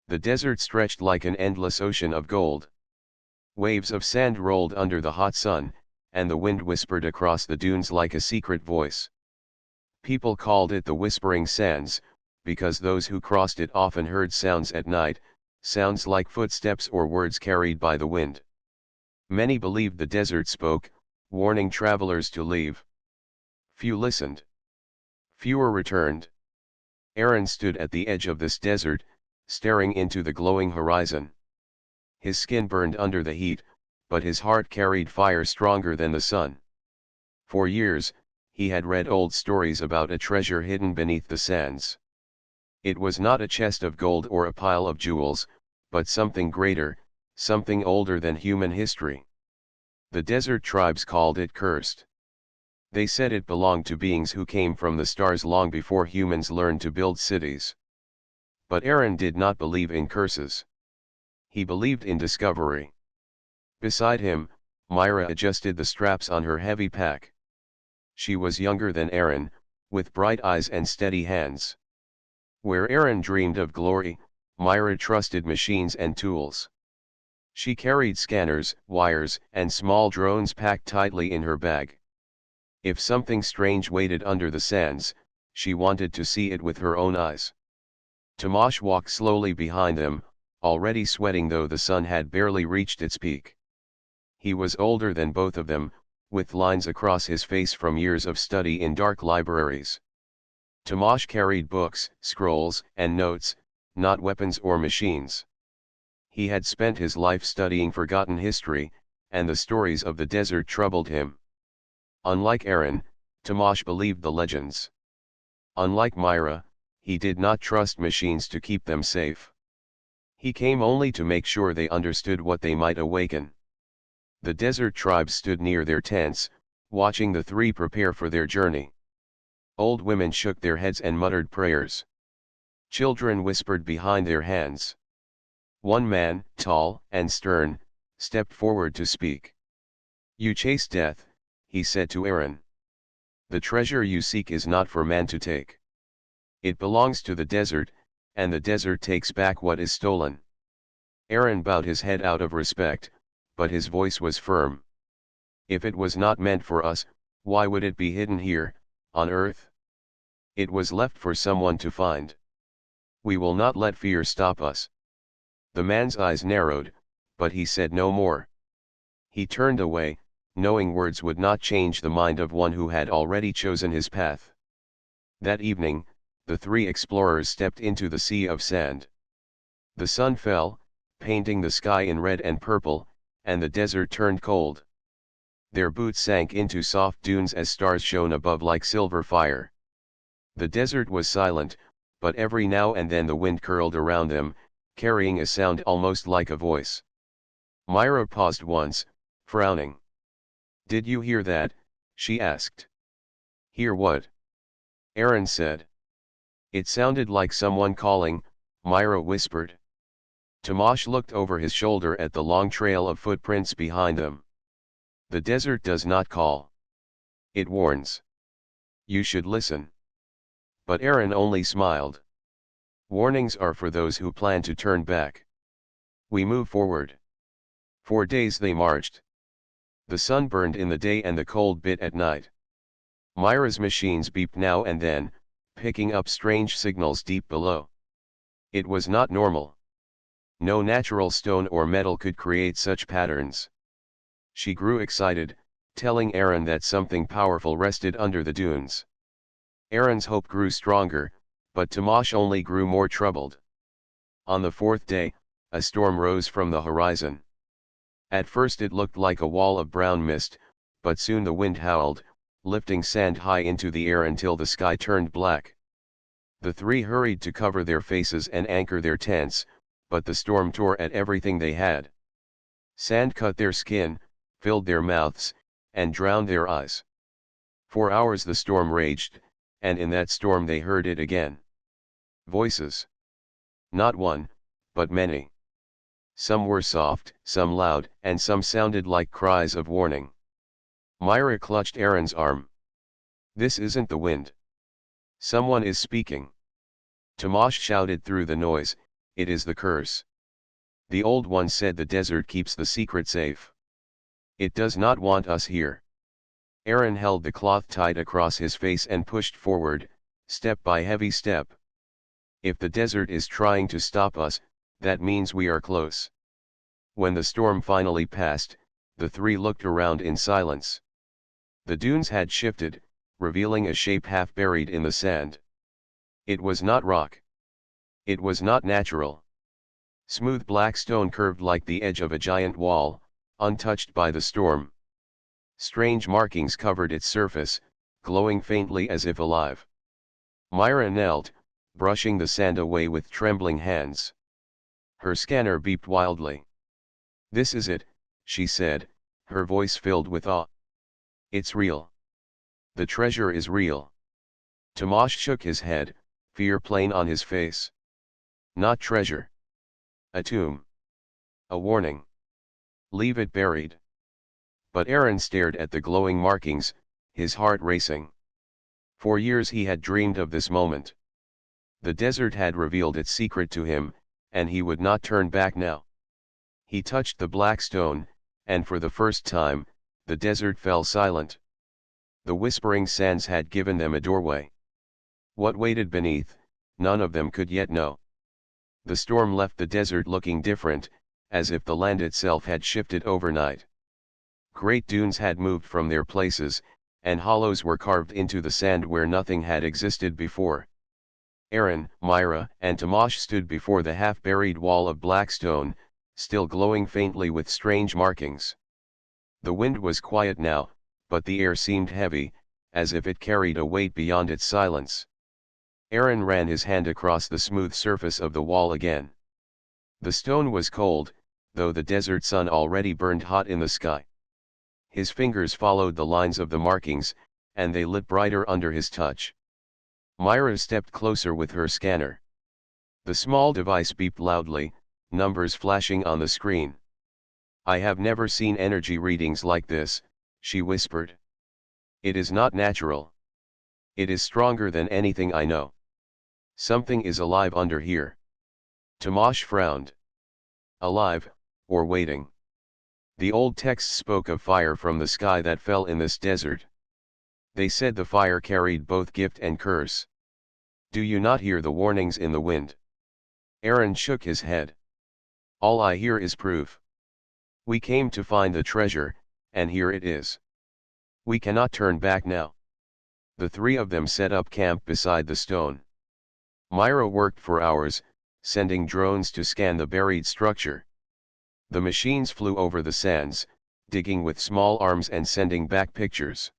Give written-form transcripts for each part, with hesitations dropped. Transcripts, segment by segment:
The desert stretched like an endless ocean of gold. Waves of sand rolled under the hot sun, and the wind whispered across the dunes like a secret voice. People called it the Whispering Sands, because those who crossed it often heard sounds at night, sounds like footsteps or words carried by the wind. Many believed the desert spoke, warning travelers to leave. Few listened. Fewer returned. Aaron stood at the edge of this desert, staring into the glowing horizon. His skin burned under the heat, but his heart carried fire stronger than the sun. For years, he had read old stories about a treasure hidden beneath the sands. It was not a chest of gold or a pile of jewels, but something greater, something older than human history. The desert tribes called it cursed. They said it belonged to beings who came from the stars long before humans learned to build cities. But Aaron did not believe in curses. He believed in discovery. Beside him, Myra adjusted the straps on her heavy pack. She was younger than Aaron, with bright eyes and steady hands. Where Aaron dreamed of glory, Myra trusted machines and tools. She carried scanners, wires, and small drones packed tightly in her bag. If something strange waited under the sands, she wanted to see it with her own eyes. Tomasz walked slowly behind them, already sweating though the sun had barely reached its peak. He was older than both of them, with lines across his face from years of study in dark libraries. Tomasz carried books, scrolls, and notes, not weapons or machines. He had spent his life studying forgotten history, and the stories of the desert troubled him. Unlike Aaron, Tomasz believed the legends. Unlike Myra, he did not trust machines to keep them safe. He came only to make sure they understood what they might awaken. The desert tribes stood near their tents, watching the three prepare for their journey. Old women shook their heads and muttered prayers. Children whispered behind their hands. One man, tall and stern, stepped forward to speak. "You chase death," he said to Aaron. "The treasure you seek is not for man to take. It belongs to the desert, and the desert takes back what is stolen." Aaron bowed his head out of respect, but his voice was firm. "If it was not meant for us, why would it be hidden here, on earth? It was left for someone to find. We will not let fear stop us." The man's eyes narrowed, but he said no more. He turned away, knowing words would not change the mind of one who had already chosen his path. That evening, the three explorers stepped into the sea of sand. The sun fell, painting the sky in red and purple, and the desert turned cold. Their boots sank into soft dunes as stars shone above like silver fire. The desert was silent, but every now and then the wind curled around them, carrying a sound almost like a voice. Myra paused once, frowning. "Did you hear that?" she asked. "Hear what?" Aaron said. "It sounded like someone calling," Myra whispered. Tomasz looked over his shoulder at the long trail of footprints behind them. "The desert does not call. It warns. You should listen." But Aaron only smiled. "Warnings are for those who plan to turn back." We move forward. 4 days they marched. The sun burned in the day and the cold bit at night. Myra's machines beeped now and then, picking up strange signals deep below. It was not normal. No natural stone or metal could create such patterns. She grew excited, telling Aaron that something powerful rested under the dunes. Aaron's hope grew stronger, but Tomasz only grew more troubled. On the 4th day, a storm rose from the horizon. At first it looked like a wall of brown mist, but soon the wind howled, lifting sand high into the air until the sky turned black. The three hurried to cover their faces and anchor their tents, but the storm tore at everything they had. Sand cut their skin, filled their mouths, and drowned their eyes. For hours the storm raged, and in that storm they heard it again. Voices. Not one, but many. Some were soft, some loud, and some sounded like cries of warning. Myra clutched Aaron's arm. "This isn't the wind. Someone is speaking." Tomasz shouted through the noise, it is the curse. The Old One said the desert keeps the secret safe. It does not want us here. Aaron held the cloth tight across his face and pushed forward, step by heavy step. If the desert is trying to stop us, that means we are close. When the storm finally passed, the three looked around in silence. The dunes had shifted, revealing a shape half buried in the sand. It was not rock. It was not natural. Smooth black stone curved like the edge of a giant wall, untouched by the storm. Strange markings covered its surface, glowing faintly as if alive. Myra knelt, brushing the sand away with trembling hands. Her scanner beeped wildly. "This is it," she said, her voice filled with awe. "It's real. The treasure is real." Tomasz shook his head, fear plain on his face. "Not treasure. A tomb. A warning. Leave it buried." But Aaron stared at the glowing markings, his heart racing. For years he had dreamed of this moment. The desert had revealed its secret to him, and he would not turn back now. He touched the black stone, and for the first time, the desert fell silent. The whispering sands had given them a doorway. What waited beneath, none of them could yet know. The storm left the desert looking different, as if the land itself had shifted overnight. Great dunes had moved from their places, and hollows were carved into the sand where nothing had existed before. Aaron, Myra, and Tomasz stood before the half-buried wall of black stone, still glowing faintly with strange markings. The wind was quiet now, but the air seemed heavy, as if it carried a weight beyond its silence. Aaron ran his hand across the smooth surface of the wall again. The stone was cold, though the desert sun already burned hot in the sky. His fingers followed the lines of the markings, and they lit brighter under his touch. Myra stepped closer with her scanner. The small device beeped loudly, numbers flashing on the screen. "I have never seen energy readings like this," she whispered. "It is not natural. It is stronger than anything I know. Something is alive under here." Tomasz frowned. Alive, or waiting. The old texts spoke of fire from the sky that fell in this desert. They said the fire carried both gift and curse. "Do you not hear the warnings in the wind?" Aaron shook his head. "All I hear is proof. We came to find the treasure, and here it is. We cannot turn back now." The three of them set up camp beside the stone. Myra worked for hours, sending drones to scan the buried structure. The machines flew over the sands, digging with small arms and sending back pictures.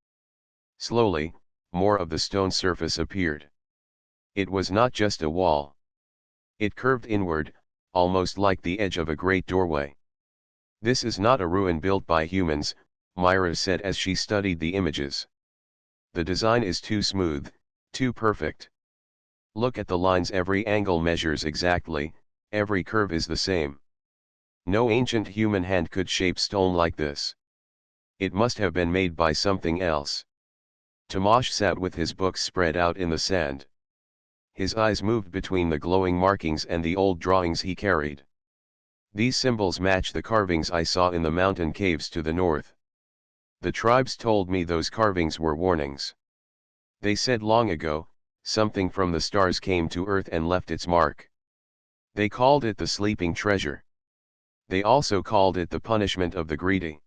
Slowly, more of the stone surface appeared. It was not just a wall. It curved inward, almost like the edge of a great doorway. "This is not a ruin built by humans," Myra said as she studied the images. "The design is too smooth, too perfect. Look at the lines, every angle measures exactly, every curve is the same. No ancient human hand could shape stone like this. It must have been made by something else." Tomasz sat with his books spread out in the sand. His eyes moved between the glowing markings and the old drawings he carried. "These symbols match the carvings I saw in the mountain caves to the north. The tribes told me those carvings were warnings. They said long ago, something from the stars came to earth and left its mark. They called it the sleeping treasure. They also called it the punishment of the greedy."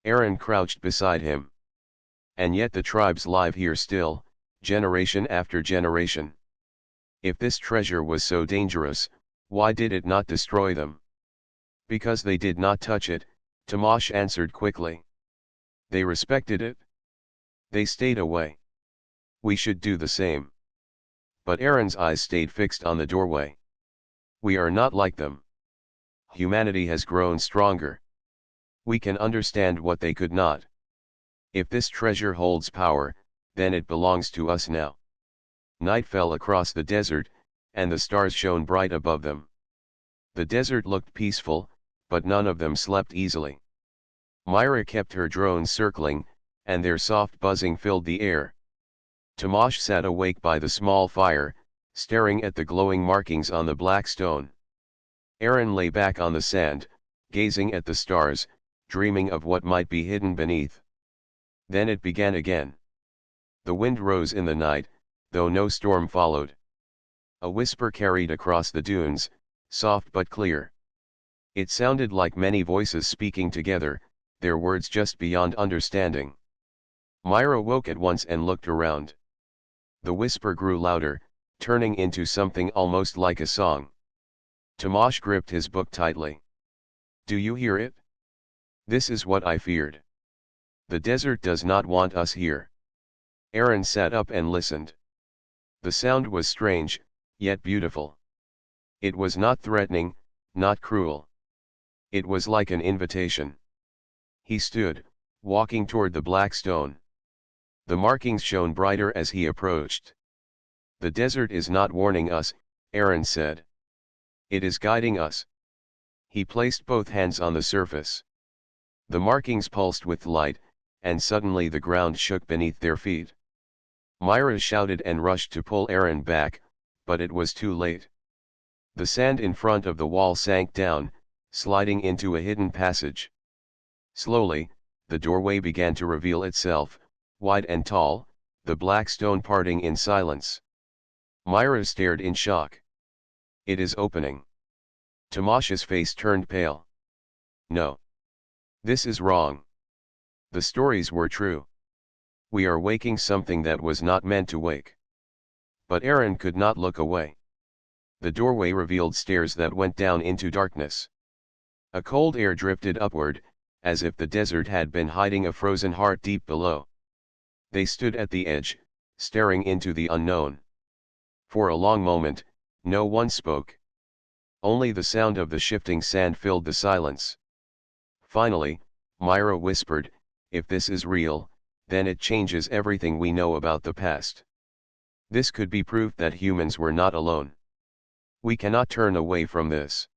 Aaron crouched beside him. "And yet the tribes live here still, generation after generation. If this treasure was so dangerous, why did it not destroy them?" "Because they did not touch it," Tomasz answered quickly. "They respected it. They stayed away. We should do the same." But Aaron's eyes stayed fixed on the doorway. "We are not like them. Humanity has grown stronger. We can understand what they could not. If this treasure holds power, then it belongs to us now." Night fell across the desert, and the stars shone bright above them. The desert looked peaceful, but none of them slept easily. Myra kept her drones circling, and their soft buzzing filled the air. Tomasz sat awake by the small fire, staring at the glowing markings on the black stone. Aaron lay back on the sand, gazing at the stars, dreaming of what might be hidden beneath. Then it began again. The wind rose in the night, though no storm followed. A whisper carried across the dunes, soft but clear. It sounded like many voices speaking together, their words just beyond understanding. Myra woke at once and looked around. The whisper grew louder, turning into something almost like a song. Tomasz gripped his book tightly. "Do you hear it? This is what I feared. The desert does not want us here." Aaron sat up and listened. The sound was strange, yet beautiful. It was not threatening, not cruel. It was like an invitation. He stood, walking toward the black stone. The markings shone brighter as he approached. "The desert is not warning us," Aaron said. "It is guiding us." He placed both hands on the surface. The markings pulsed with light, and suddenly the ground shook beneath their feet. Myra shouted and rushed to pull Aaron back, but it was too late. The sand in front of the wall sank down, sliding into a hidden passage. Slowly, the doorway began to reveal itself, wide and tall, the black stone parting in silence. Myra stared in shock. "It is opening." Tomasz's face turned pale. "No. This is wrong. The stories were true. We are waking something that was not meant to wake." But Aaron could not look away. The doorway revealed stairs that went down into darkness. A cold air drifted upward, as if the desert had been hiding a frozen heart deep below. They stood at the edge, staring into the unknown. For a long moment, no one spoke. Only the sound of the shifting sand filled the silence. Finally, Myra whispered, "If this is real, then it changes everything we know about the past. This could be proof that humans were not alone. We cannot turn away from this."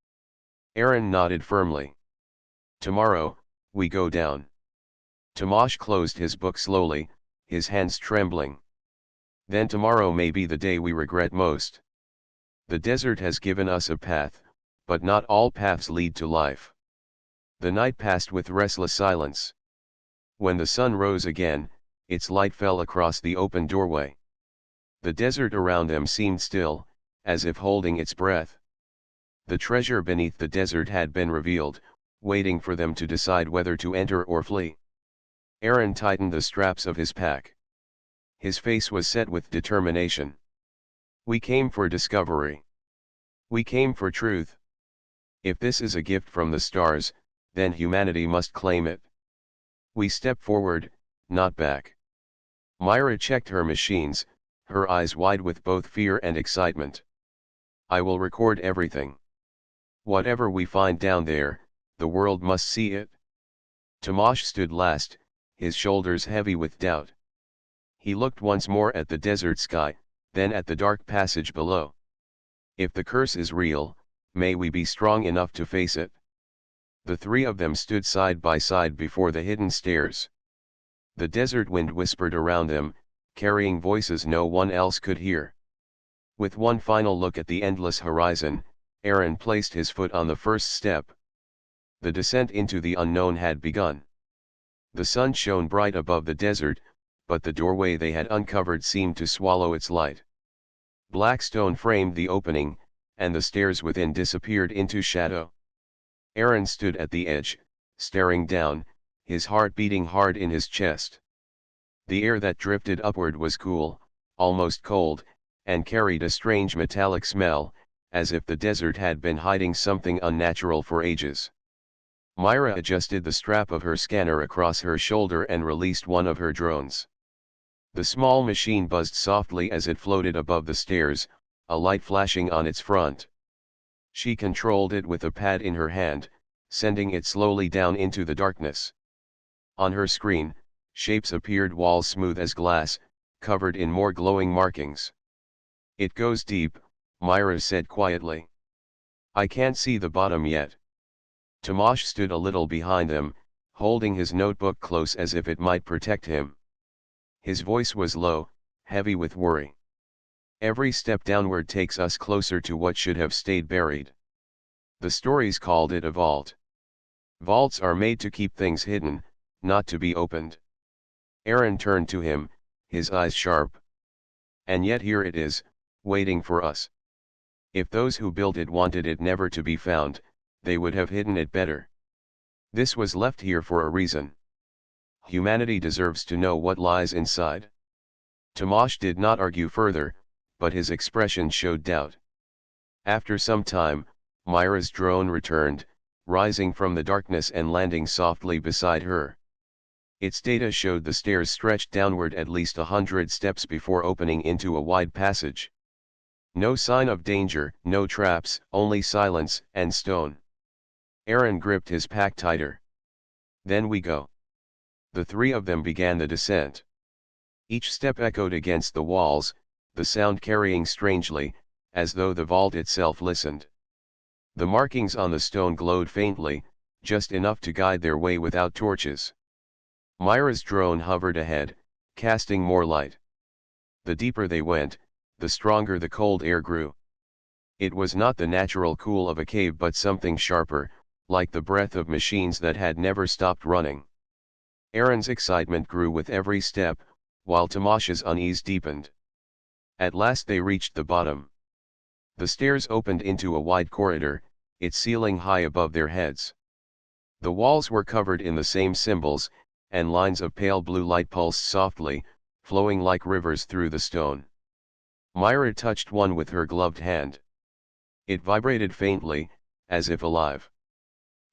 Aaron nodded firmly. "Tomorrow, we go down." Tomasz closed his book slowly, his hands trembling. "Then tomorrow may be the day we regret most. The desert has given us a path, but not all paths lead to life." The night passed with restless silence. When the sun rose again, its light fell across the open doorway. The desert around them seemed still, as if holding its breath. The treasure beneath the desert had been revealed, waiting for them to decide whether to enter or flee. Aaron tightened the straps of his pack. His face was set with determination. "We came for discovery. We came for truth. If this is a gift from the stars, then humanity must claim it. We step forward, not back." Myra checked her machines, her eyes wide with both fear and excitement. "I will record everything. Whatever we find down there, the world must see it." Tomasz stood last, his shoulders heavy with doubt. He looked once more at the desert sky, then at the dark passage below. "If the curse is real, may we be strong enough to face it." The three of them stood side by side before the hidden stairs. The desert wind whispered around them, carrying voices no one else could hear. With one final look at the endless horizon, Aaron placed his foot on the first step. The descent into the unknown had begun. The sun shone bright above the desert, but the doorway they had uncovered seemed to swallow its light. Black stone framed the opening, and the stairs within disappeared into shadow. Aaron stood at the edge, staring down, his heart beating hard in his chest. The air that drifted upward was cool, almost cold, and carried a strange metallic smell, as if the desert had been hiding something unnatural for ages. Myra adjusted the strap of her scanner across her shoulder and released one of her drones. The small machine buzzed softly as it floated above the stairs, a light flashing on its front. She controlled it with a pad in her hand, sending it slowly down into the darkness. On her screen, shapes appeared, walls smooth as glass, covered in more glowing markings. "It goes deep," Myra said quietly. "I can't see the bottom yet." Tomasz stood a little behind them, holding his notebook close as if it might protect him. His voice was low, heavy with worry. "Every step downward takes us closer to what should have stayed buried." The stories called it a vault. Vaults are made to keep things hidden, not to be opened. Aaron turned to him, his eyes sharp. And yet here it is, waiting for us. If those who built it wanted it never to be found, they would have hidden it better. This was left here for a reason. Humanity deserves to know what lies inside. Tomasz did not argue further, but his expression showed doubt. After some time, Myra's drone returned, rising from the darkness and landing softly beside her. Its data showed the stairs stretched downward at least 100 steps before opening into a wide passage. No sign of danger, no traps, only silence and stone. Aaron gripped his pack tighter. Then we go. The three of them began the descent. Each step echoed against the walls, the sound carrying strangely, as though the vault itself listened. The markings on the stone glowed faintly, just enough to guide their way without torches. Myra's drone hovered ahead, casting more light. The deeper they went, the stronger the cold air grew. It was not the natural cool of a cave but something sharper, like the breath of machines that had never stopped running. Aaron's excitement grew with every step, while Tomasz's unease deepened. At last they reached the bottom. The stairs opened into a wide corridor, its ceiling high above their heads. The walls were covered in the same symbols, and lines of pale blue light pulsed softly, flowing like rivers through the stone. Myra touched one with her gloved hand. It vibrated faintly, as if alive.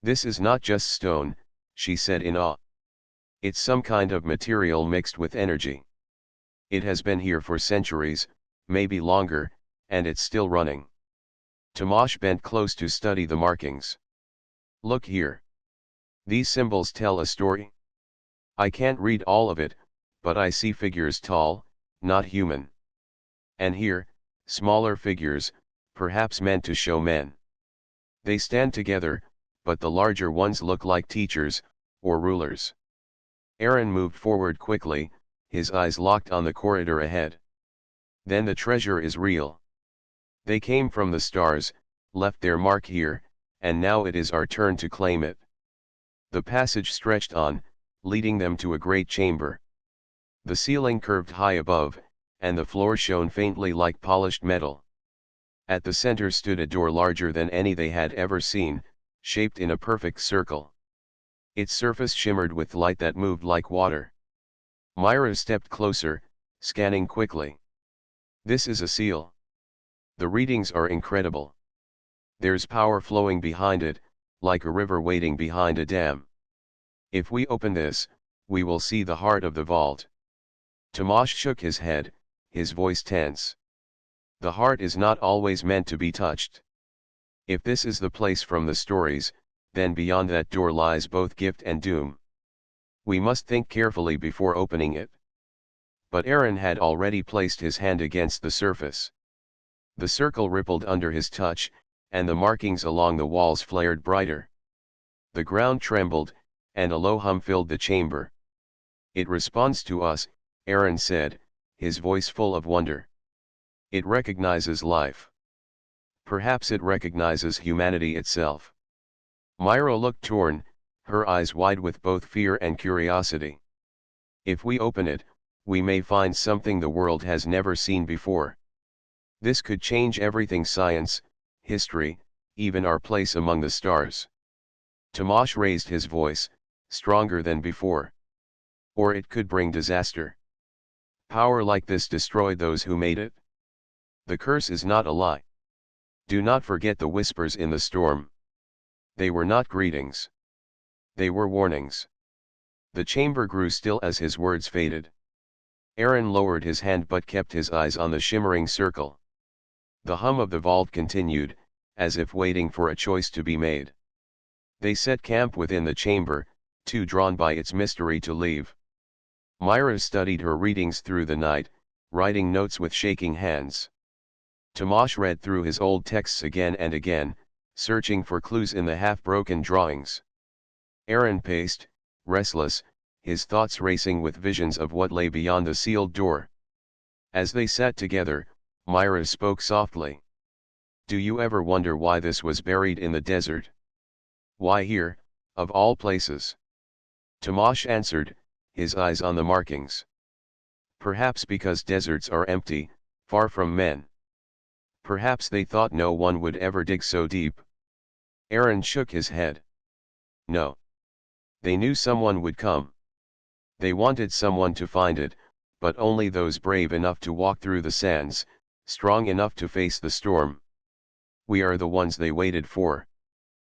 "This is not just stone," she said in awe. "It's some kind of material mixed with energy. It has been here for centuries, maybe longer, and it's still running." Tomasz bent close to study the markings. "Look here. These symbols tell a story. I can't read all of it, but I see figures tall, not human. And here, smaller figures, perhaps meant to show men. They stand together, but the larger ones look like teachers, or rulers." Aaron moved forward quickly, his eyes locked on the corridor ahead. "Then the treasure is real. They came from the stars, left their mark here, and now it is our turn to claim it." The passage stretched on, leading them to a great chamber. The ceiling curved high above, and the floor shone faintly like polished metal. At the center stood a door larger than any they had ever seen, shaped in a perfect circle. Its surface shimmered with light that moved like water. Myra stepped closer, scanning quickly. "This is a seal. The readings are incredible. There's power flowing behind it, like a river waiting behind a dam. If we open this, we will see the heart of the vault." Tomasz shook his head, his voice tense. "The heart is not always meant to be touched. If this is the place from the stories, then beyond that door lies both gift and doom. We must think carefully before opening it." But Aaron had already placed his hand against the surface. The circle rippled under his touch, and the markings along the walls flared brighter. The ground trembled, and a low hum filled the chamber. "It responds to us," Aaron said, his voice full of wonder. "It recognizes life. Perhaps it recognizes humanity itself." Myra looked torn, her eyes wide with both fear and curiosity. "If we open it, we may find something the world has never seen before. This could change everything: science, history, even our place among the stars." Tomasz raised his voice, stronger than before. "Or it could bring disaster. Power like this destroyed those who made it. The curse is not a lie. Do not forget the whispers in the storm. They were not greetings. They were warnings." The chamber grew still as his words faded. Aaron lowered his hand but kept his eyes on the shimmering circle. The hum of the vault continued, as if waiting for a choice to be made. They set camp within the chamber, too drawn by its mystery to leave. Myra studied her readings through the night, writing notes with shaking hands. Tomasz read through his old texts again and again, searching for clues in the half-broken drawings. Aaron paced, restless, his thoughts racing with visions of what lay beyond the sealed door. As they sat together, Myra spoke softly. Do you ever wonder why this was buried in the desert? Why here, of all places? Tomash answered, his eyes on the markings. Perhaps because deserts are empty, far from men. Perhaps they thought no one would ever dig so deep. Aaron shook his head. No. They knew someone would come. They wanted someone to find it, but only those brave enough to walk through the sands, strong enough to face the storm. We are the ones they waited for.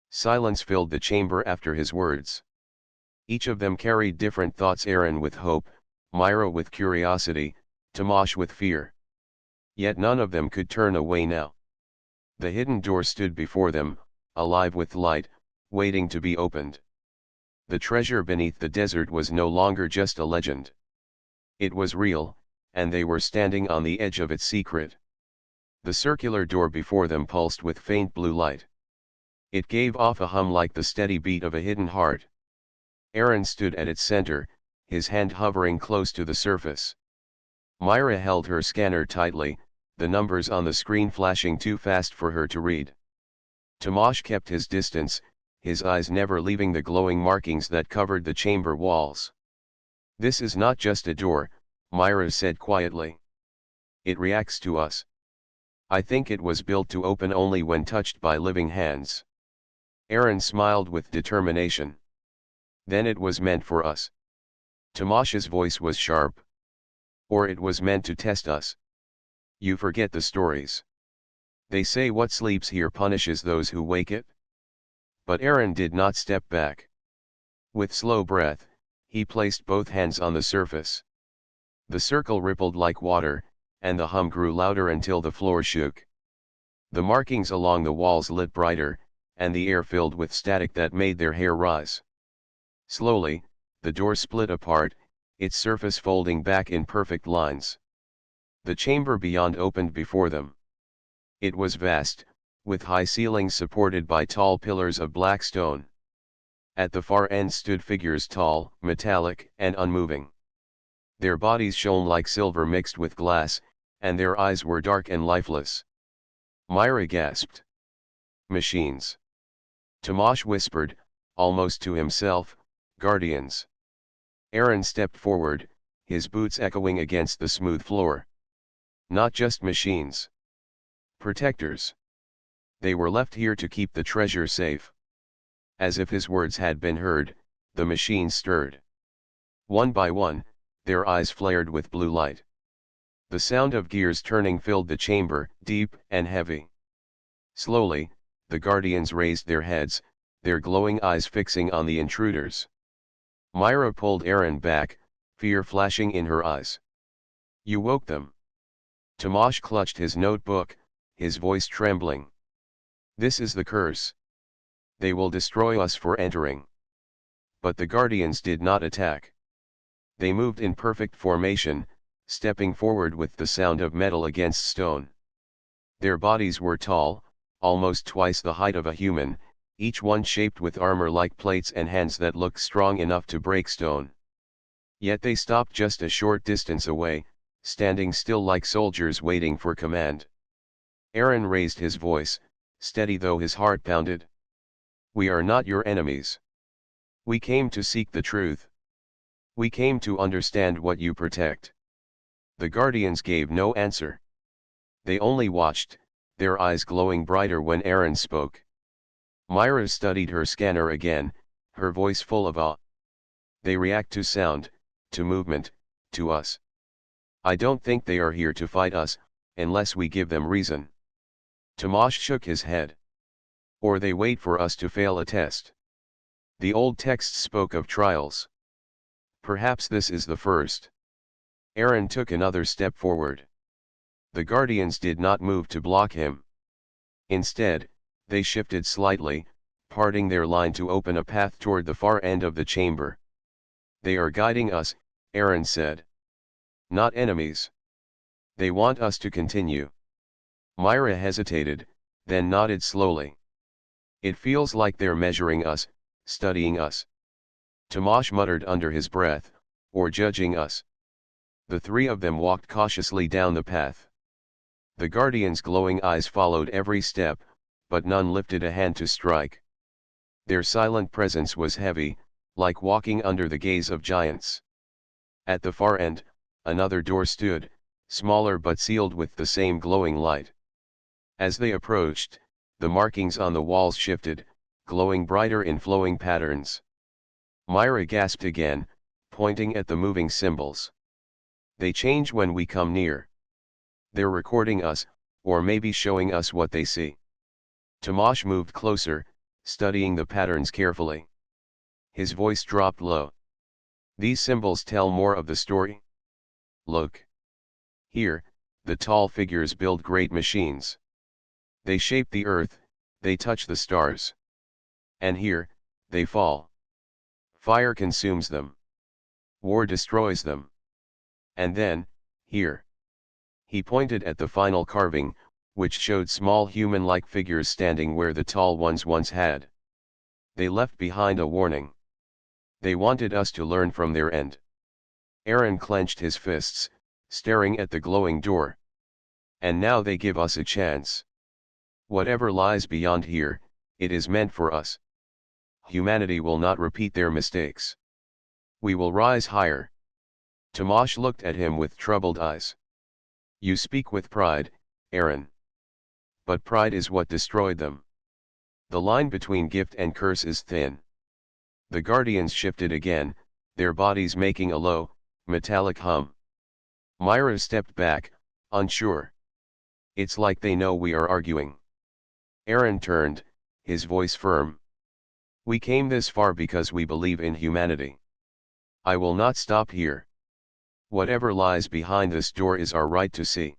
Silence filled the chamber after his words. Each of them carried different thoughts, Aaron with hope, Myra with curiosity, Tomash with fear. Yet none of them could turn away now. The hidden door stood before them, alive with light, waiting to be opened. The treasure beneath the desert was no longer just a legend. It was real, and they were standing on the edge of its secret. The circular door before them pulsed with faint blue light. It gave off a hum like the steady beat of a hidden heart. Aaron stood at its center, his hand hovering close to the surface. Myra held her scanner tightly, the numbers on the screen flashing too fast for her to read. Tomash kept his distance, his eyes never leaving the glowing markings that covered the chamber walls. This is not just a door, Myra said quietly. It reacts to us. I think it was built to open only when touched by living hands. Aaron smiled with determination. Then it was meant for us. Tomash's voice was sharp. Or it was meant to test us. You forget the stories. They say what sleeps here punishes those who wake it. But Aaron did not step back. With slow breath, he placed both hands on the surface. The circle rippled like water, and the hum grew louder until the floor shook. The markings along the walls lit brighter, and the air filled with static that made their hair rise. Slowly, the door split apart, its surface folding back in perfect lines. The chamber beyond opened before them. It was vast, with high ceilings supported by tall pillars of black stone. At the far end stood figures tall, metallic, and unmoving. Their bodies shone like silver mixed with glass, and their eyes were dark and lifeless. Myra gasped. Machines. Tomash whispered, almost to himself, guardians. Aaron stepped forward, his boots echoing against the smooth floor. Not just machines. Protectors. They were left here to keep the treasure safe. As if his words had been heard, the machines stirred. One by one, their eyes flared with blue light. The sound of gears turning filled the chamber, deep and heavy. Slowly, the guardians raised their heads, their glowing eyes fixing on the intruders. Myra pulled Aaron back, fear flashing in her eyes. You woke them. Tomash clutched his notebook, his voice trembling. This is the curse. They will destroy us for entering. But the guardians did not attack. They moved in perfect formation, stepping forward with the sound of metal against stone. Their bodies were tall, almost twice the height of a human, each one shaped with armor like plates and hands that looked strong enough to break stone. Yet they stopped just a short distance away, standing still like soldiers waiting for command. Aaron raised his voice, steady though his heart pounded. We are not your enemies. We came to seek the truth. We came to understand what you protect. The guardians gave no answer. They only watched, their eyes glowing brighter when Aaron spoke. Myra studied her scanner again, her voice full of awe. They react to sound, to movement, to us. I don't think they are here to fight us, unless we give them reason. Tomash shook his head. Or they wait for us to fail a test. The old texts spoke of trials. Perhaps this is the first. Aaron took another step forward. The guardians did not move to block him. Instead, they shifted slightly, parting their line to open a path toward the far end of the chamber. They are guiding us, Aaron said. Not enemies. They want us to continue. Myra hesitated, then nodded slowly. It feels like they're measuring us, studying us. Tomash muttered under his breath, or judging us. The three of them walked cautiously down the path. The guardians' glowing eyes followed every step, but none lifted a hand to strike. Their silent presence was heavy, like walking under the gaze of giants. At the far end, another door stood, smaller but sealed with the same glowing light. As they approached, the markings on the walls shifted, glowing brighter in flowing patterns. Myra gasped again, pointing at the moving symbols. They change when we come near. They're recording us, or maybe showing us what they see. Tomasz moved closer, studying the patterns carefully. His voice dropped low. These symbols tell more of the story. Look. Here, the tall figures build great machines. They shape the earth, they touch the stars. And here, they fall. Fire consumes them. War destroys them. And then, here. He pointed at the final carving, which showed small human-like figures standing where the tall ones once had. They left behind a warning. They wanted us to learn from their end. Aaron clenched his fists, staring at the glowing door. And now they give us a chance. Whatever lies beyond here, it is meant for us. Humanity will not repeat their mistakes. We will rise higher. Tomasz looked at him with troubled eyes. You speak with pride, Aaron. But pride is what destroyed them. The line between gift and curse is thin. The guardians shifted again, their bodies making a low, metallic hum. Myra stepped back, unsure. It's like they know we are arguing. Aaron turned, his voice firm. We came this far because we believe in humanity. I will not stop here. Whatever lies behind this door is our right to see.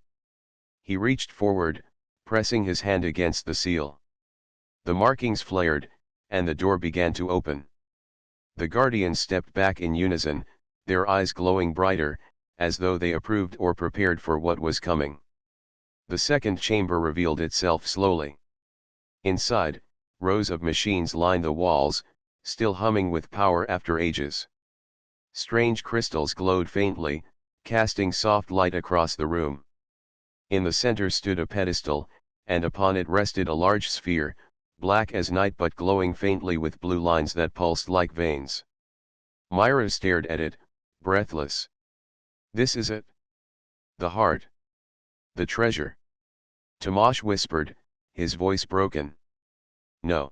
He reached forward, pressing his hand against the seal. The markings flared, and the door began to open. The guardians stepped back in unison, their eyes glowing brighter, as though they approved or prepared for what was coming. The second chamber revealed itself slowly. Inside, rows of machines lined the walls, still humming with power after ages. Strange crystals glowed faintly, casting soft light across the room. In the center stood a pedestal, and upon it rested a large sphere, black as night but glowing faintly with blue lines that pulsed like veins. Myra stared at it, breathless. This is it. The heart. The treasure. Tomasz whispered, his voice broken. No.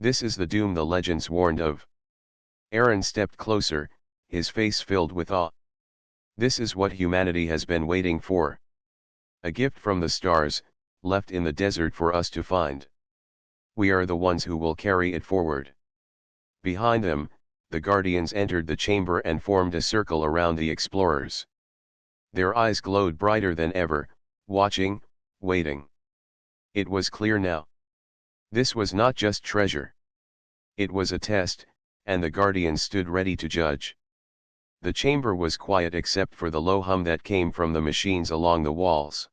This is the doom the legends warned of. Aaron stepped closer, his face filled with awe. This is what humanity has been waiting for. A gift from the stars, left in the desert for us to find. We are the ones who will carry it forward. Behind them, the guardians entered the chamber and formed a circle around the explorers. Their eyes glowed brighter than ever, watching, waiting. It was clear now. This was not just treasure. It was a test, and the guardians stood ready to judge. The chamber was quiet except for the low hum that came from the machines along the walls.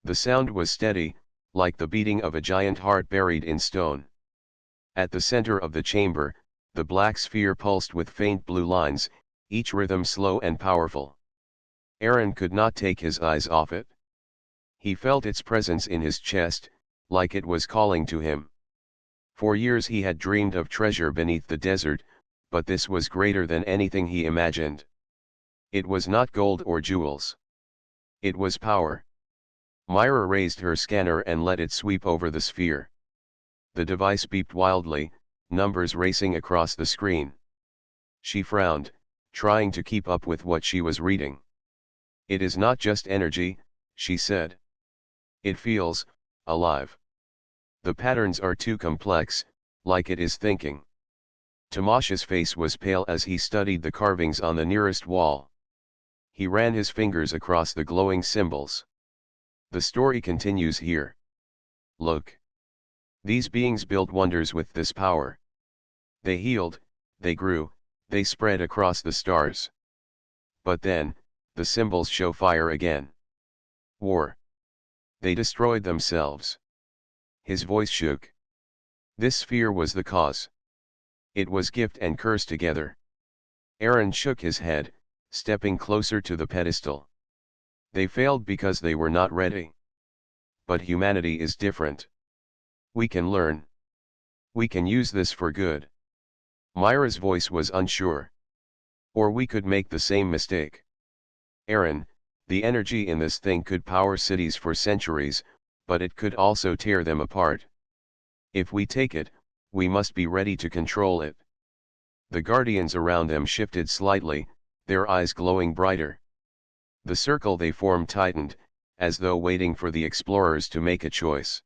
The sound was steady, like the beating of a giant heart buried in stone. At the center of the chamber, the black sphere pulsed with faint blue lines, each rhythm slow and powerful. Aaron could not take his eyes off it. He felt its presence in his chest, like it was calling to him. For years he had dreamed of treasure beneath the desert, but this was greater than anything he imagined. It was not gold or jewels. It was power. Myra raised her scanner and let it sweep over the sphere. The device beeped wildly, numbers racing across the screen. She frowned, trying to keep up with what she was reading. It is not just energy, she said. It feels alive. The patterns are too complex, like it is thinking. Tomasz's face was pale as he studied the carvings on the nearest wall. He ran his fingers across the glowing symbols. The story continues here. Look. These beings built wonders with this power. They healed, they grew, they spread across the stars. But then, the symbols show fire again. War. They destroyed themselves. His voice shook. This sphere was the cause. It was gift and curse together. Aaron shook his head, stepping closer to the pedestal. They failed because they were not ready. but humanity is different. We can learn. We can use this for good. Myra's voice was unsure. Or we could make the same mistake. Aaron, the energy in this thing could power cities for centuries, but it could also tear them apart. If we take it, we must be ready to control it. The guardians around them shifted slightly, their eyes glowing brighter. The circle they formed tightened, as though waiting for the explorers to make a choice.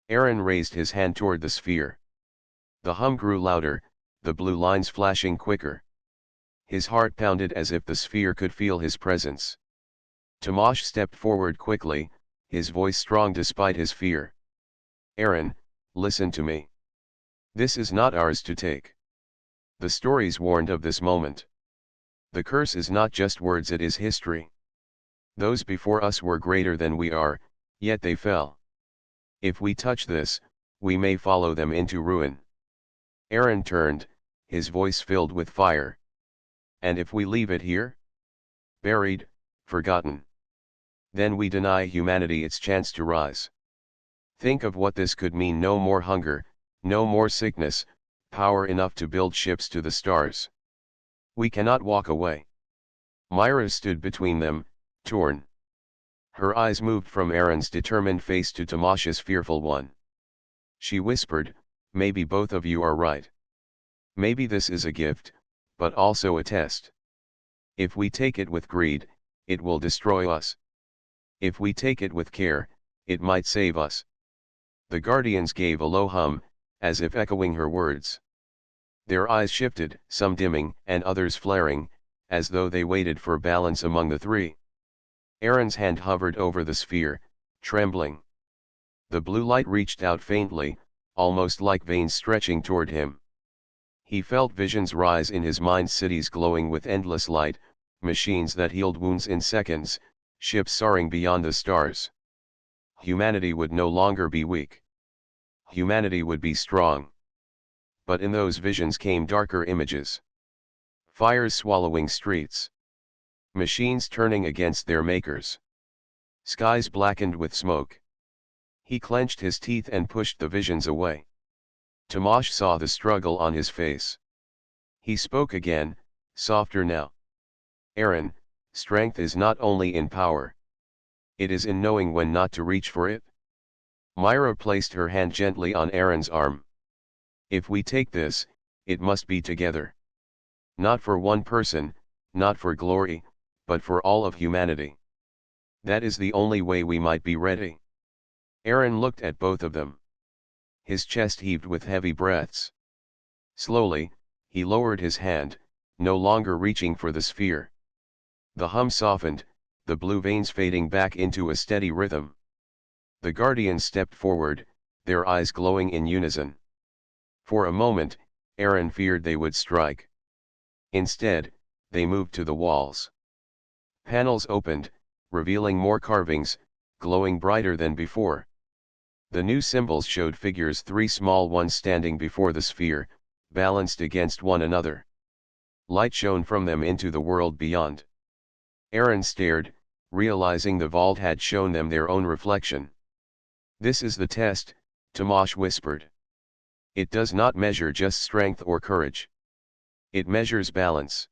Aaron raised his hand toward the sphere. The hum grew louder, the blue lines flashing quicker. His heart pounded as if the sphere could feel his presence. Tomasz stepped forward quickly, his voice strong despite his fear. Aaron, listen to me. This is not ours to take. The stories warned of this moment. The curse is not just words, it is history. Those before us were greater than we are, yet they fell. If we touch this, we may follow them into ruin. Aaron turned, his voice filled with fire. And if we leave it here? Buried, forgotten. Then we deny humanity its chance to rise. Think of what this could mean: no more hunger, no more sickness, power enough to build ships to the stars. We cannot walk away. Myra stood between them, torn. Her eyes moved from Aaron's determined face to Tomasz's fearful one. She whispered, maybe both of you are right. Maybe this is a gift, but also a test. If we take it with greed, it will destroy us. If we take it with care, it might save us. The guardians gave a low hum, as if echoing her words. Their eyes shifted, some dimming and others flaring, as though they waited for balance among the three. Aaron's hand hovered over the sphere, trembling. The blue light reached out faintly, almost like veins stretching toward him. He felt visions rise in his mind: cities glowing with endless light, machines that healed wounds in seconds, ships soaring beyond the stars. Humanity would no longer be weak. Humanity would be strong. But in those visions came darker images. Fires swallowing streets. Machines turning against their makers. Skies blackened with smoke. He clenched his teeth and pushed the visions away. Tomasz saw the struggle on his face. He spoke again, softer now. Aaron, strength is not only in power. It is in knowing when not to reach for it. Myra placed her hand gently on Aaron's arm. If we take this, it must be together. Not for one person, not for glory, but for all of humanity. That is the only way we might be ready. Aaron looked at both of them. His chest heaved with heavy breaths. Slowly, he lowered his hand, no longer reaching for the sphere. The hum softened, the blue veins fading back into a steady rhythm. The guardians stepped forward, their eyes glowing in unison. For a moment, Aaron feared they would strike. Instead, they moved to the walls. Panels opened, revealing more carvings, glowing brighter than before. The new symbols showed figures, three small ones standing before the sphere, balanced against one another. Light shone from them into the world beyond. Aaron stared, realizing the vault had shown them their own reflection. This is the test, Tomasz whispered. It does not measure just strength or courage. It measures balance.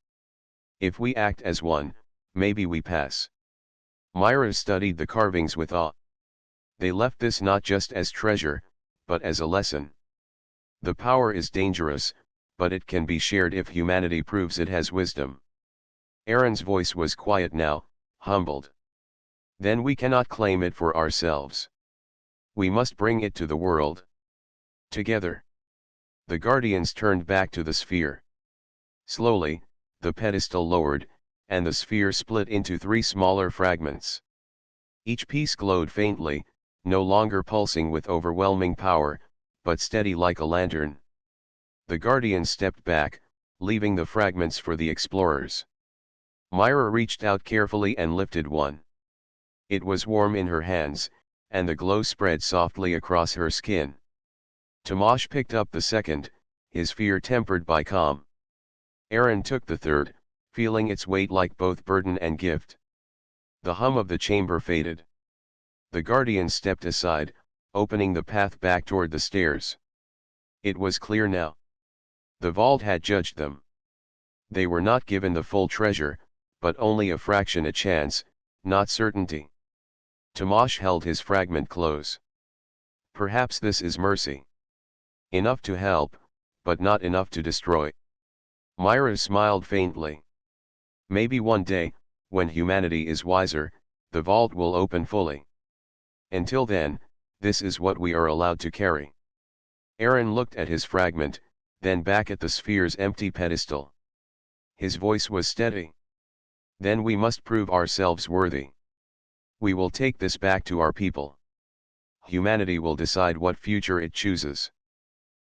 If we act as one, maybe we pass. Myra studied the carvings with awe. They left this not just as treasure, but as a lesson. The power is dangerous, but it can be shared if humanity proves it has wisdom. Aaron's voice was quiet now, humbled. Then we cannot claim it for ourselves. We must bring it to the world. Together. The guardians turned back to the sphere. Slowly, the pedestal lowered, and the sphere split into three smaller fragments. Each piece glowed faintly, no longer pulsing with overwhelming power, but steady like a lantern. The guardians stepped back, leaving the fragments for the explorers. Myra reached out carefully and lifted one. It was warm in her hands, and the glow spread softly across her skin. Tomasz picked up the second, his fear tempered by calm. Aaron took the third, feeling its weight like both burden and gift. The hum of the chamber faded. The guardians stepped aside, opening the path back toward the stairs. It was clear now. The vault had judged them. They were not given the full treasure, but only a fraction a chance, not certainty. Tomasz held his fragment close. Perhaps this is mercy. Enough to help, but not enough to destroy. Myra smiled faintly. Maybe one day, when humanity is wiser, the vault will open fully. Until then, this is what we are allowed to carry. Aaron looked at his fragment, then back at the sphere's empty pedestal. His voice was steady. Then we must prove ourselves worthy. We will take this back to our people. Humanity will decide what future it chooses.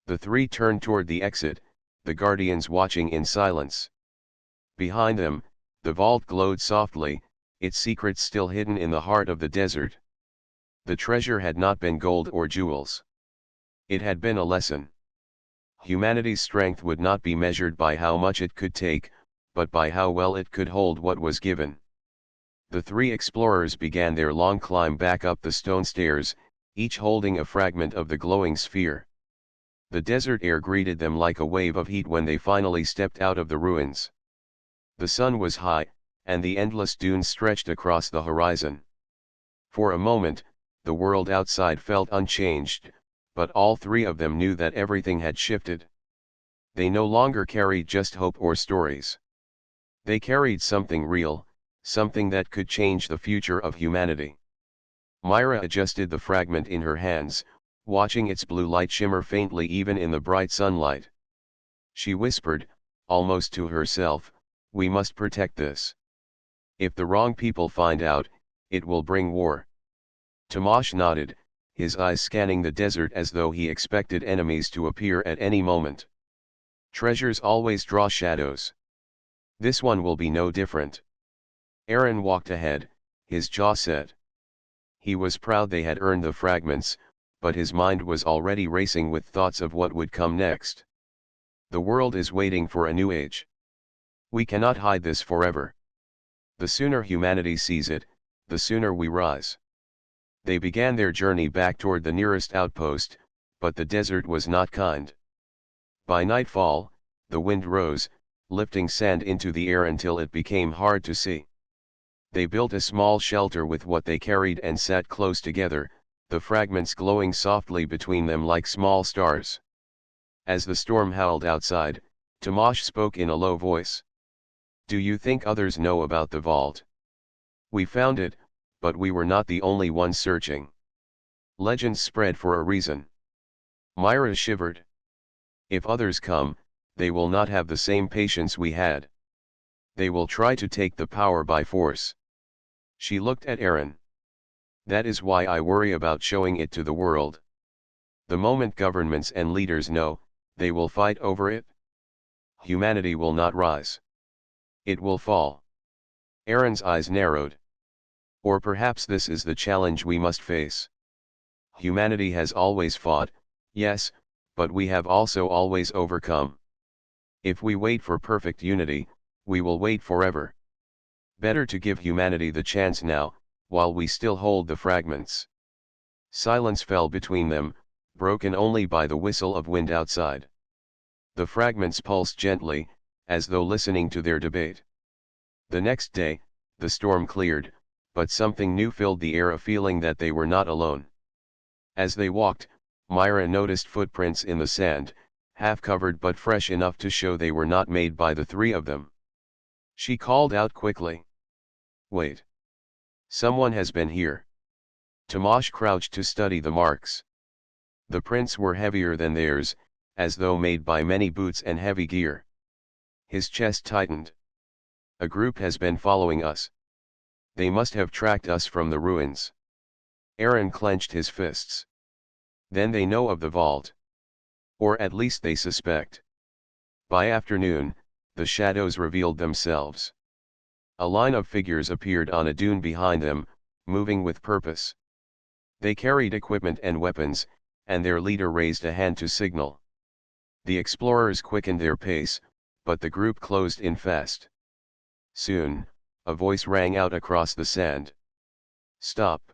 The three turned toward the exit, the guardians watching in silence. Behind them, the vault glowed softly, its secrets still hidden in the heart of the desert. The treasure had not been gold or jewels. It had been a lesson. Humanity's strength would not be measured by how much it could take, but by how well it could hold what was given. The three explorers began their long climb back up the stone stairs, each holding a fragment of the glowing sphere. The desert air greeted them like a wave of heat when they finally stepped out of the ruins. The sun was high, and the endless dunes stretched across the horizon. For a moment, the world outside felt unchanged, but all three of them knew that everything had shifted. They no longer carried just hope or stories. They carried something real, something that could change the future of humanity. Myra adjusted the fragment in her hands, watching its blue light shimmer faintly even in the bright sunlight. She whispered, almost to herself, "We must protect this. If the wrong people find out, it will bring war." Tomasz nodded, his eyes scanning the desert as though he expected enemies to appear at any moment. Treasures always draw shadows. This one will be no different. Aaron walked ahead, his jaw set. He was proud they had earned the fragments, but his mind was already racing with thoughts of what would come next. The world is waiting for a new age. We cannot hide this forever. The sooner humanity sees it, the sooner we rise. They began their journey back toward the nearest outpost, but the desert was not kind. By nightfall, the wind rose, lifting sand into the air until it became hard to see. They built a small shelter with what they carried and sat close together, the fragments glowing softly between them like small stars. As the storm howled outside, Tomasz spoke in a low voice. "Do you think others know about the vault? We found it, but we were not the only ones searching. Legends spread for a reason." Myra shivered. "If others come, they will not have the same patience we had. They will try to take the power by force." She looked at Aaron. "That is why I worry about showing it to the world. The moment governments and leaders know, they will fight over it. Humanity will not rise. It will fall." Aaron's eyes narrowed. "Or perhaps this is the challenge we must face. Humanity has always fought, yes, but we have also always overcome. If we wait for perfect unity, we will wait forever. Better to give humanity the chance now, while we still hold the fragments." Silence fell between them, broken only by the whistle of wind outside. The fragments pulsed gently, as though listening to their debate. The next day, the storm cleared, but something new filled the air, a feeling that they were not alone. As they walked, Myra noticed footprints in the sand, half covered but fresh enough to show they were not made by the three of them. She called out quickly, "Wait! Someone has been here." Tomasz crouched to study the marks. The prints were heavier than theirs, as though made by many boots and heavy gear. His chest tightened. "A group has been following us. They must have tracked us from the ruins." Aaron clenched his fists. "Then they know of the vault. Or at least they suspect." By afternoon, the shadows revealed themselves. A line of figures appeared on a dune behind them, moving with purpose. They carried equipment and weapons, and their leader raised a hand to signal. The explorers quickened their pace, but the group closed in fast. Soon, a voice rang out across the sand. "Stop!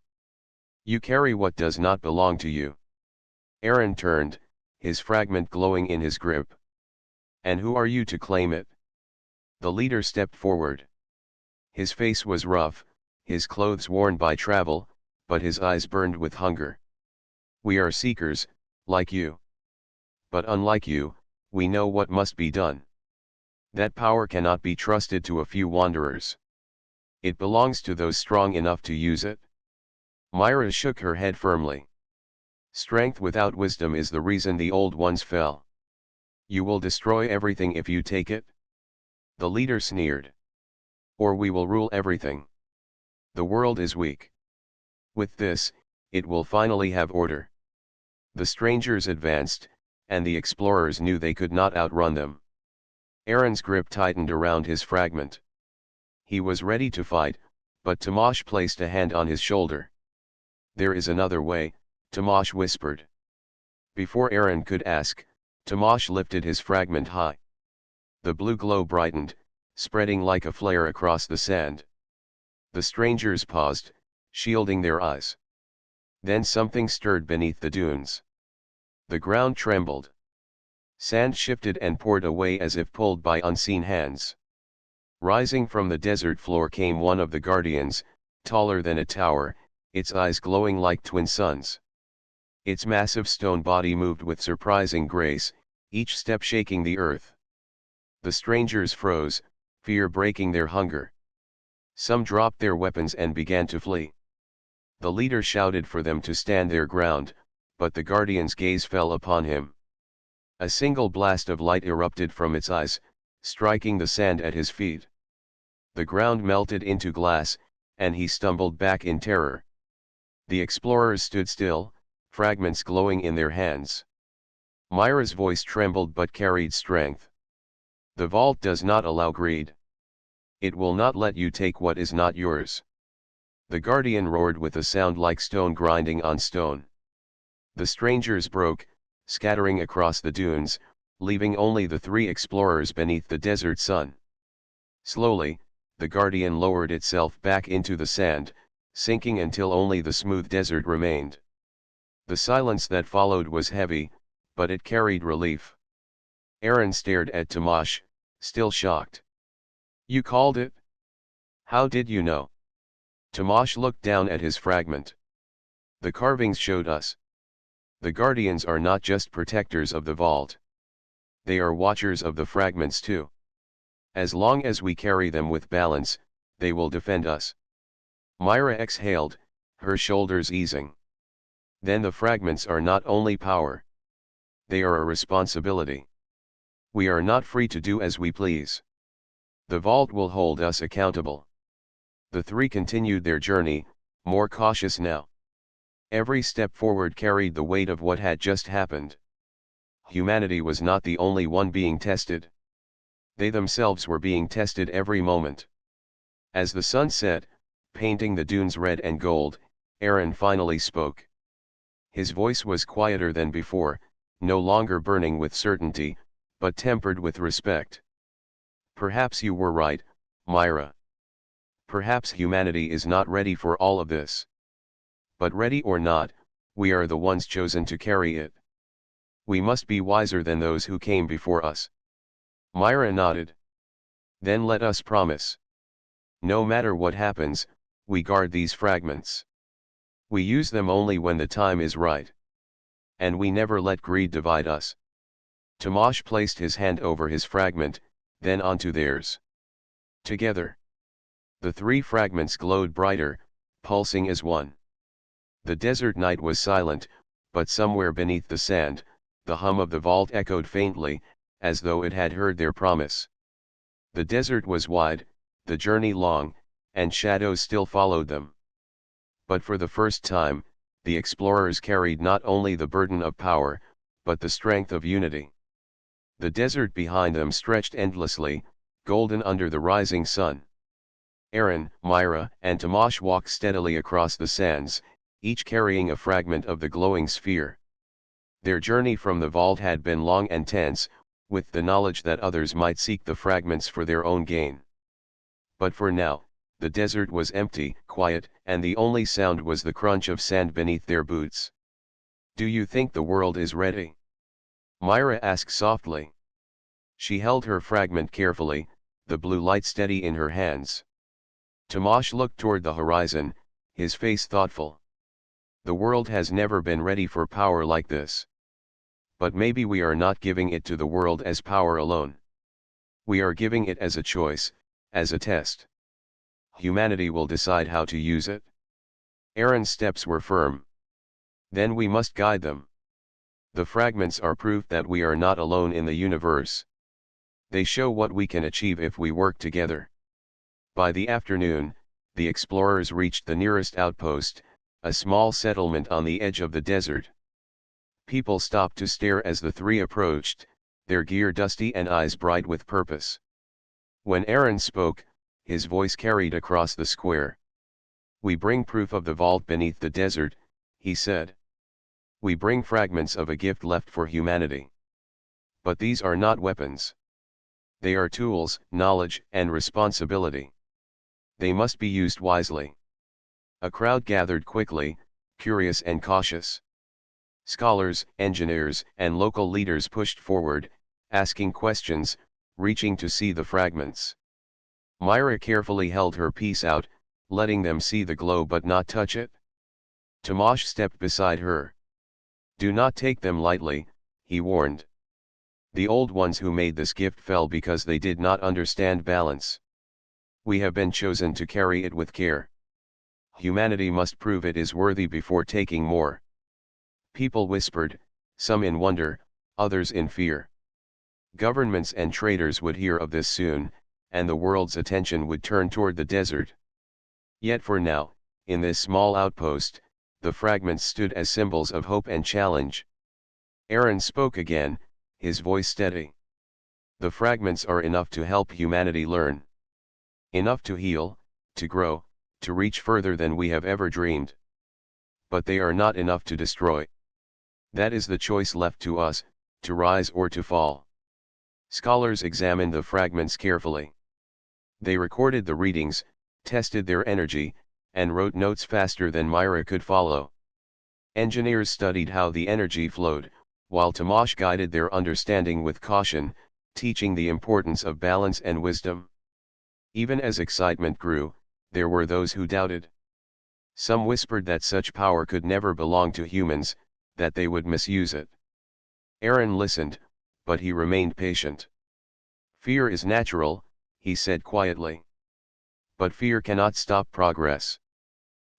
You carry what does not belong to you. Aaron turned, his fragment glowing in his grip. And who are you to claim it? The leader stepped forward. His face was rough, his clothes worn by travel, but his eyes burned with hunger. We are seekers, like you. But unlike you, we know what must be done. That power cannot be trusted to a few wanderers. It belongs to those strong enough to use it. Myra shook her head firmly. Strength without wisdom is the reason the old ones fell. You will destroy everything if you take it? The leader sneered. Or we will rule everything. The world is weak. With this, it will finally have order. The strangers advanced, and the explorers knew they could not outrun them. Aaron's grip tightened around his fragment. He was ready to fight, but Tamash placed a hand on his shoulder. There is another way, Tamash whispered. Before Aaron could ask, Tamash lifted his fragment high. The blue glow brightened, spreading like a flare across the sand. The strangers paused, shielding their eyes. Then something stirred beneath the dunes. The ground trembled. Sand shifted and poured away as if pulled by unseen hands. Rising from the desert floor came one of the guardians, taller than a tower, its eyes glowing like twin suns. Its massive stone body moved with surprising grace, each step shaking the earth. The strangers froze, fear breaking their hunger. Some dropped their weapons and began to flee. The leader shouted for them to stand their ground, but the guardian's gaze fell upon him. A single blast of light erupted from its eyes, striking the sand at his feet. The ground melted into glass, and he stumbled back in terror. The explorers stood still, fragments glowing in their hands. Myra's voice trembled but carried strength. The vault does not allow greed. It will not let you take what is not yours. The guardian roared with a sound like stone grinding on stone. The strangers broke, scattering across the dunes, leaving only the three explorers beneath the desert sun. Slowly, the guardian lowered itself back into the sand, sinking until only the smooth desert remained. The silence that followed was heavy, but it carried relief. Aaron stared at Tamash, still shocked. You called it? How did you know? Tamash looked down at his fragment. The carvings showed us. The guardians are not just protectors of the vault. They are watchers of the fragments too. As long as we carry them with balance, they will defend us. Myra exhaled, her shoulders easing. Then the fragments are not only power. They are a responsibility. We are not free to do as we please. The vault will hold us accountable. The three continued their journey, more cautious now. Every step forward carried the weight of what had just happened. Humanity was not the only one being tested. They themselves were being tested every moment. As the sun set, painting the dunes red and gold, Aaron finally spoke. His voice was quieter than before, no longer burning with certainty, but tempered with respect. Perhaps you were right, Myra. Perhaps humanity is not ready for all of this. But ready or not, we are the ones chosen to carry it. We must be wiser than those who came before us. Myra nodded. Then let us promise. No matter what happens, we guard these fragments. We use them only when the time is right. And we never let greed divide us. Tamash placed his hand over his fragment, then onto theirs. Together, the three fragments glowed brighter, pulsing as one. The desert night was silent, but somewhere beneath the sand, the hum of the vault echoed faintly, as though it had heard their promise. The desert was wide, the journey long, and shadows still followed them. But for the first time, the explorers carried not only the burden of power, but the strength of unity. The desert behind them stretched endlessly, golden under the rising sun. Aaron, Myra, and Tamash walked steadily across the sands, each carrying a fragment of the glowing sphere. Their journey from the vault had been long and tense, with the knowledge that others might seek the fragments for their own gain. But for now, The desert was empty, quiet, and the only sound was the crunch of sand beneath their boots. "Do you think the world is ready?" Myra asked softly. She held her fragment carefully, the blue light steady in her hands. Tomasz looked toward the horizon, his face thoughtful. "The world has never been ready for power like this. But maybe we are not giving it to the world as power alone. We are giving it as a choice, as a test. Humanity will decide how to use it." Aaron's steps were firm. "Then we must guide them. The fragments are proof that we are not alone in the universe. They show what we can achieve if we work together." By the afternoon, the explorers reached the nearest outpost, a small settlement on the edge of the desert. People stopped to stare as the three approached, their gear dusty and eyes bright with purpose. When Aaron spoke, his voice carried across the square. "We bring proof of the vault beneath the desert," he said. "We bring fragments of a gift left for humanity. But these are not weapons. They are tools, knowledge, and responsibility. They must be used wisely." A crowd gathered quickly, curious and cautious. Scholars, engineers, and local leaders pushed forward, asking questions, reaching to see the fragments. Myra carefully held her piece out, letting them see the glow but not touch it. Tomasz stepped beside her. "Do not take them lightly," he warned. "The old ones who made this gift fell because they did not understand balance. We have been chosen to carry it with care. Humanity must prove it is worthy before taking more." People whispered, some in wonder, others in fear. Governments and traders would hear of this soon, and the world's attention would turn toward the desert. Yet for now, in this small outpost, the fragments stood as symbols of hope and challenge. Aaron spoke again, his voice steady. "The fragments are enough to help humanity learn. Enough to heal, to grow, to reach further than we have ever dreamed. But they are not enough to destroy. That is the choice left to us, to rise or to fall." Scholars examined the fragments carefully. They recorded the readings, tested their energy, and wrote notes faster than Myra could follow. Engineers studied how the energy flowed, while Tomasz guided their understanding with caution, teaching the importance of balance and wisdom. Even as excitement grew, there were those who doubted. Some whispered that such power could never belong to humans, that they would misuse it. Aaron listened, but he remained patient. "Fear is natural," he said quietly. "But fear cannot stop progress.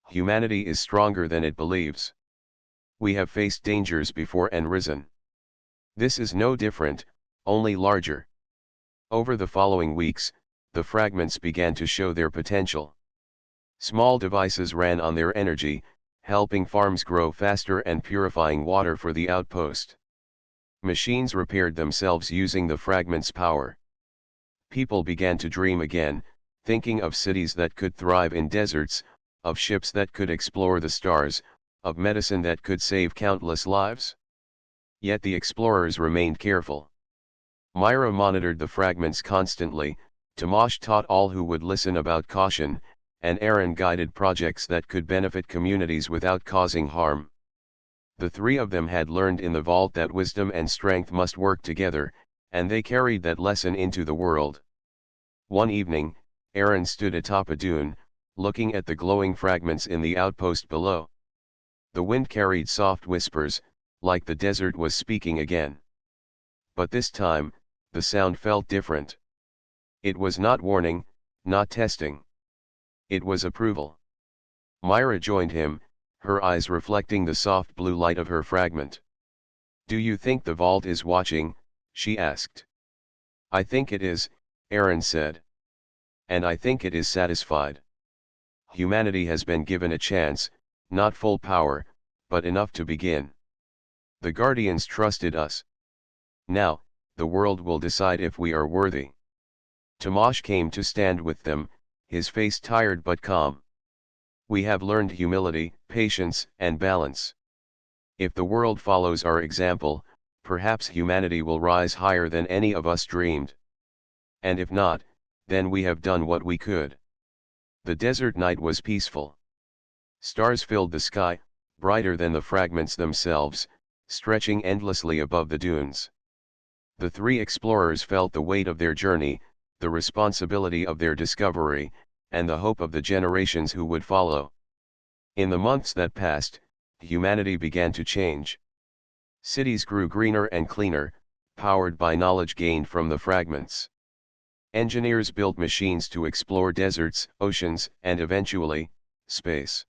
Humanity is stronger than it believes. We have faced dangers before and risen. This is no different, only larger." Over the following weeks, the fragments began to show their potential. Small devices ran on their energy, helping farms grow faster and purifying water for the outpost. Machines repaired themselves using the fragments' power. People began to dream again, thinking of cities that could thrive in deserts, of ships that could explore the stars, of medicine that could save countless lives. Yet the explorers remained careful. Myra monitored the fragments constantly, Tomasz taught all who would listen about caution, and Aaron guided projects that could benefit communities without causing harm. The three of them had learned in the vault that wisdom and strength must work together, and they carried that lesson into the world. One evening, Aaron stood atop a dune, looking at the glowing fragments in the outpost below. The wind carried soft whispers, like the desert was speaking again. But this time, the sound felt different. It was not warning, not testing. It was approval. Myra joined him, her eyes reflecting the soft blue light of her fragment. "Do you think the vault is watching?" she asked. "I think it is," Aaron said. "And I think it is satisfied. Humanity has been given a chance, not full power, but enough to begin. The Guardians trusted us. Now, the world will decide if we are worthy." Tomasz came to stand with them, his face tired but calm. "We have learned humility, patience, and balance. If the world follows our example, perhaps humanity will rise higher than any of us dreamed. And if not, then we have done what we could." The desert night was peaceful. Stars filled the sky, brighter than the fragments themselves, stretching endlessly above the dunes. The three explorers felt the weight of their journey, the responsibility of their discovery, and the hope of the generations who would follow. In the months that passed, humanity began to change. Cities grew greener and cleaner, powered by knowledge gained from the fragments. Engineers built machines to explore deserts, oceans, and eventually, space.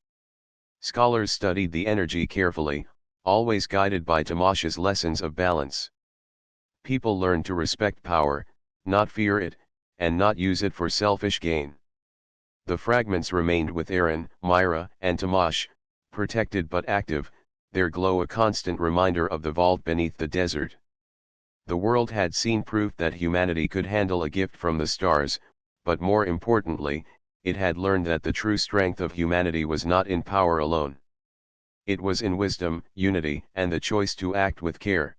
Scholars studied the energy carefully, always guided by Tamash's lessons of balance. People learned to respect power, not fear it, and not use it for selfish gain. The fragments remained with Aaron, Myra, and Tamash, protected but active, their glow a constant reminder of the vault beneath the desert. The world had seen proof that humanity could handle a gift from the stars, but more importantly, it had learned that the true strength of humanity was not in power alone. It was in wisdom, unity, and the choice to act with care.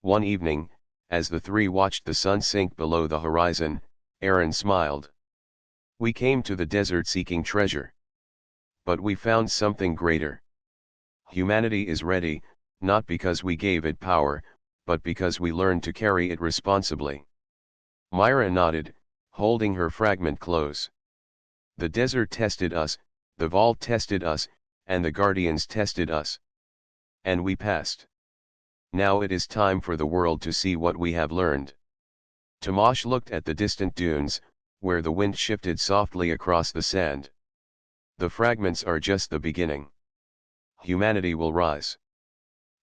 One evening, as the three watched the sun sink below the horizon, Aaron smiled. "We came to the desert seeking treasure. But we found something greater. Humanity is ready, not because we gave it power, but because we learned to carry it responsibly." Myra nodded, holding her fragment close. "The desert tested us, the vault tested us, and the guardians tested us. And we passed. Now it is time for the world to see what we have learned." Tamash looked at the distant dunes, where the wind shifted softly across the sand. "The fragments are just the beginning. Humanity will rise.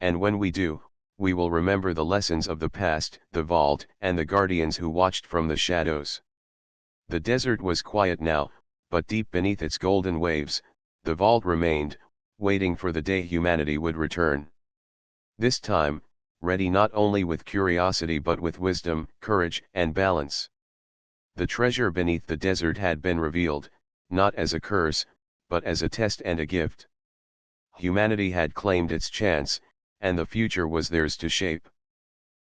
And when we do, we will remember the lessons of the past, the vault, and the guardians who watched from the shadows." The desert was quiet now, but deep beneath its golden waves, the vault remained, waiting for the day humanity would return. This time, ready not only with curiosity but with wisdom, courage, and balance. The treasure beneath the desert had been revealed, not as a curse, but as a test and a gift. Humanity had claimed its chance, and the future was theirs to shape.